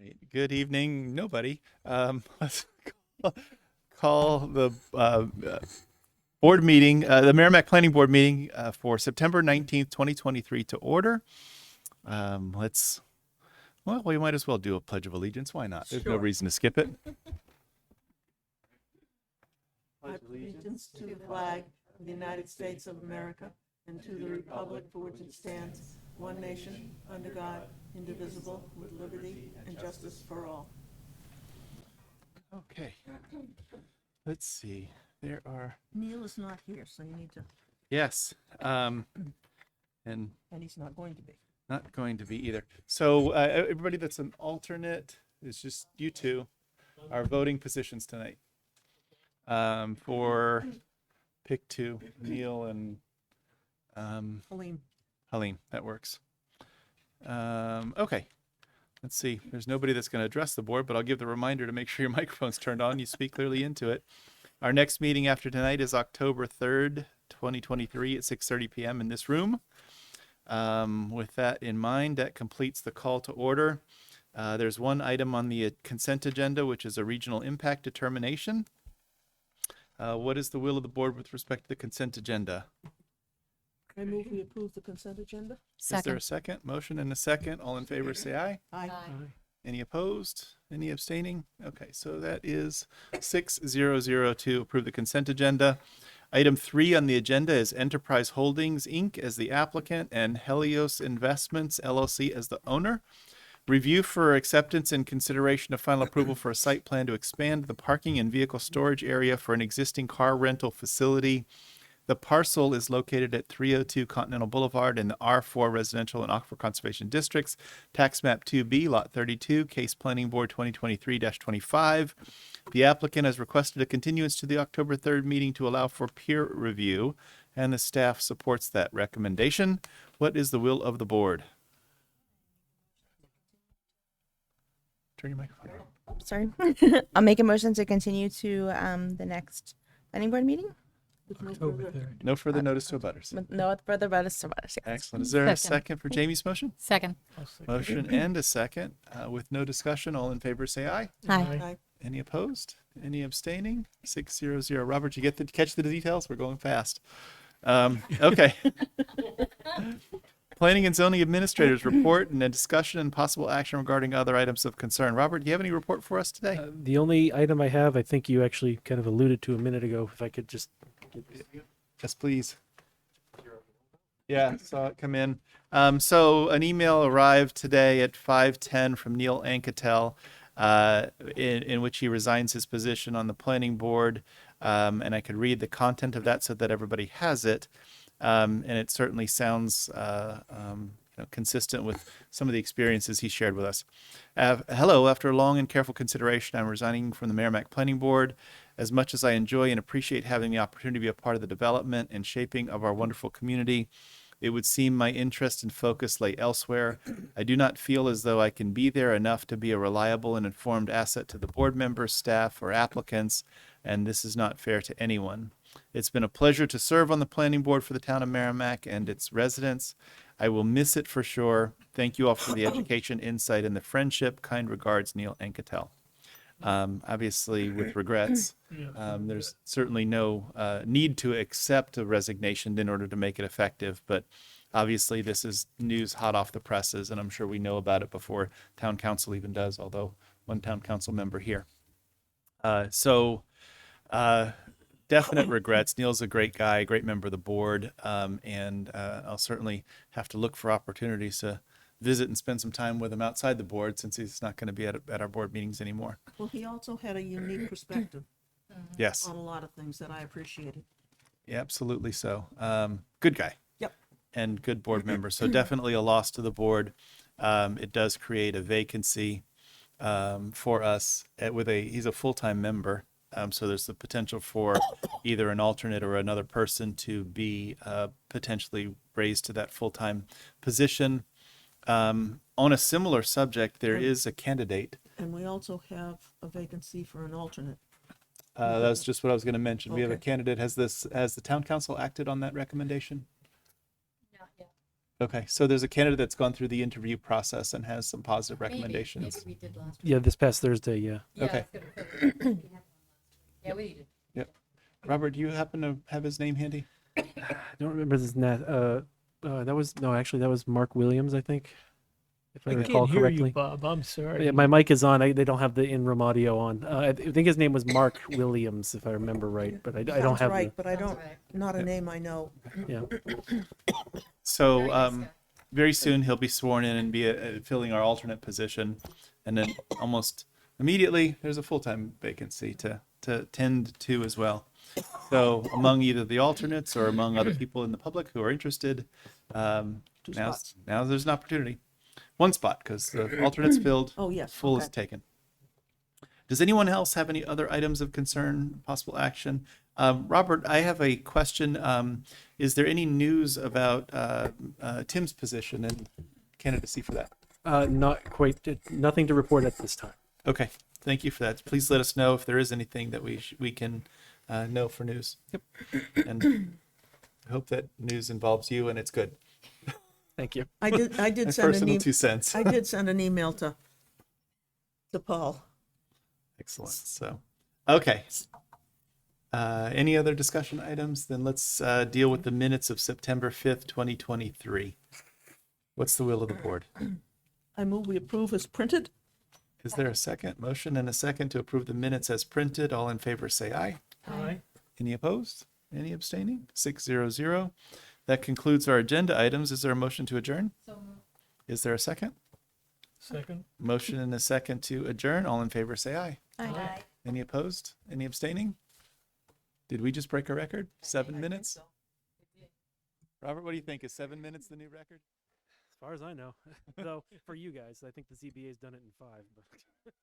Right. Good evening, nobody. Let's call the board meeting, the Merrimack Planning Board meeting for September 19th, 2023 to order. Well, we might as well do a Pledge of Allegiance. Why not? There's no reason to skip it. Pledge allegiance to the flag of the United States of America and to the republic for which it stands, one nation, under God, indivisible, with liberty and justice for all. Okay. Let's see. There are, Neil is not here, so you need to, yes, and and he's not going to be. not going to be either. So everybody that's an alternate, it's just you two, are voting positions tonight. For pick two, Neil and Helene, that works. Okay, let's see. There's nobody that's going to address the board, but I'll give the reminder to make sure your microphone's turned on. You speak clearly into it. Our next meeting after tonight is October 3rd, 2023 at 6:30 p.m. in this room. With that in mind, that completes the call to order. There's one item on the consent agenda, which is a regional impact determination. What is the will of the board with respect to the consent agenda? I move we approve the consent agenda. Is there Second. a second? Motion and a second. All in favor, say aye. Aye. Any opposed? Any abstaining? Okay, so that is 6-0-0 to approve the consent agenda. Item 3 on the agenda is Enterprise Holdings, Inc. as the applicant and Helios Investments, LLC as the owner. Review for acceptance and consideration of final approval for a site plan to expand the parking and vehicle storage area for an existing car rental facility. The parcel is located at 302 Continental Boulevard in the R4 Residential and Aquifer Conservation Districts, Tax Map 2B, Lot 32, Case Planning Board 2023-25. The applicant has requested a continuance to the October 3rd meeting to allow for peer review, and the staff supports that recommendation. What is the will of the board? Turn your microphone on. Sorry. I'll make a motion to continue to the next planning board meeting With no October further- 3rd. No further notice to abutters. with no further bonus to bonus. Yes. Excellent. Is there a Second. second for Jamie's motion? Second. Motion and a second. With no discussion, all in favor say aye. Hi. Aye. Any opposed? Any abstaining? 6-0-0. Robert, you catch the details? We're going fast. Okay. Planning and zoning administrators report and a discussion and possible action regarding other items of concern. Robert, do you have any report for us today? The only item I have, I think you actually kind of alluded to a minute ago, if I could just. Yes, please. Yeah, saw it come in. So an email arrived today at 5:10 from Neil Anketel, in which he resigns his position on the planning board. And I could read the content of that so that everybody has it. And it certainly sounds consistent with some of the experiences he shared with us. Hello, after long and careful consideration, I'm resigning from the Merrimack Planning Board. As much as I enjoy and appreciate having the opportunity to be a part of the development and shaping of our wonderful community, it would seem my interest and focus lay elsewhere. I do not feel as though I can be there enough to be a reliable and informed asset to the board members, staff, or applicants, and this is not fair to anyone. It's been a pleasure to serve on the planning board for the town of Merrimack and its residents. I will miss it for sure. Thank you all for the education, insight, and the friendship. Kind regards, Neil Anketel. Obviously, with regrets, there's certainly no need to accept a resignation in order to make it effective. But obviously, this is news hot off the presses, and I'm sure we know about it before town council even does, although one town council member here. Definite regrets. Neil's a great guy, great member of the board, and I'll certainly have to look for opportunities to visit and spend some time with him outside the board since he's not going to be at our board meetings anymore. Well, he also had a unique perspective Yes, on a lot of things that I appreciated. yeah, absolutely so. Good guy. Yep. And good board member. So definitely a loss to the board. It does create a vacancy for us he's a full-time member. So there's the potential for either an alternate or another person to be potentially raised to that full-time position. On a similar subject, there is a candidate. And we also have a vacancy for an alternate. That's just what I was going to mention. We have a Okay. candidate. Has the town council acted on that recommendation? Not yet. Okay, so there's a candidate that's gone through the interview process and has some positive Maybe recommendations. we did last week. Yeah, this past Thursday. Yeah. Yeah, Okay. it's gonna- Yeah, we did. Robert, do you happen to have his name handy? I don't remember this. That was no, actually, that was Mark Williams, I think, if I I recall can't hear correctly. you, Bob. I'm sorry. Yeah, my mic is on. They don't have the in-room audio on. I think his name was Mark Williams, if I remember right. But I don't Sounds have right, but I Sounds don't, right. not a name I know. Yeah. So Very nice guy. very soon he'll be sworn in and be filling our alternate position, and then almost immediately there's a full-time vacancy to tend to as well. So among either the alternates or among other people in the public who are interested, now there's an opportunity. One spot because the alternate's filled. Oh, yes. Full is okay. taken. Does anyone else have any other items of concern, possible action? Robert, I have a question. Is there any news about Tim's position and candidacy for that? Not quite. Nothing to report at this time. Okay, thank you for that. Please let us know if there is anything that we can know for news. Yep. And I hope that news involves you and it's good. Thank you. I did My send an personal email. 2 cents. I did send an email to Paul. Excellent. So, okay. Any other discussion items? Then let's deal with the minutes of September 5th, 2023. What's the will of the board? I move we approve as printed. Is there a second? Motion and a second to approve the minutes as printed. All in favor say aye. Aye. Any opposed? Any abstaining? 600. That concludes our agenda items. Is there a motion to adjourn? So moved. Is there a second? Second. Motion and a second to adjourn. All in favor say aye. Aye. Any opposed? Any abstaining? Did we just break a record? 7 minutes? Robert, what do you think? Is 7 minutes the new record? As far as I know, though, for you guys, I think the ZBA's done it in 5. But